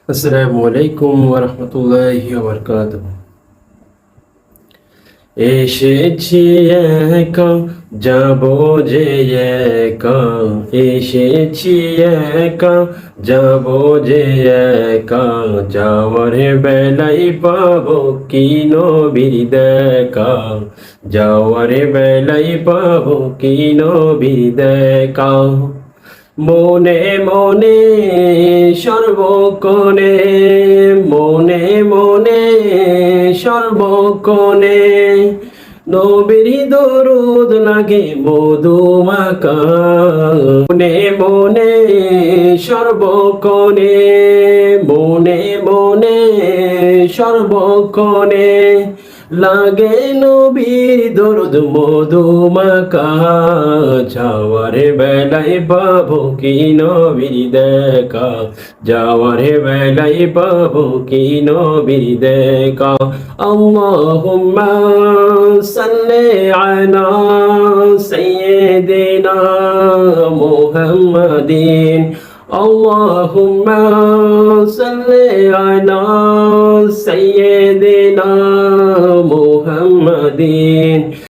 আসসালামু আলাইকুম ওয়া রাহমাতুল্লাহি ওয়া বারাকাতুহু। এসেছি একা, যাবো যে একা। এসেছি একা, যাবো যে একা। যাওয়ার বেলায় পাবো কি নবীর দেখা। যাওয়ার বেলায় পাবো কি নবীর দেখা। মনে মনে সর্বক্ষণে, মনে মনে সর্বক্ষণে নবীর দরুদ লাগে মধুমাখা। মনে মনে সর্বক্ষণে, মনে মনে সর্বক্ষণে লাগে নবীর দরুদ মধুমাখা। যাওয়ার বেলায় পাবো কি নবীর দেখা। যাওয়ার বেলায় পাবো কি নবীর দেখা। আল্লাহুম্মা সাল্লি আলা সাইয়্যিদিনা মুহাম্মাদিন। আল্লাহুম্মা সাল্লি আলা সাইয়্যিদিনা মুহাম্মাদিন।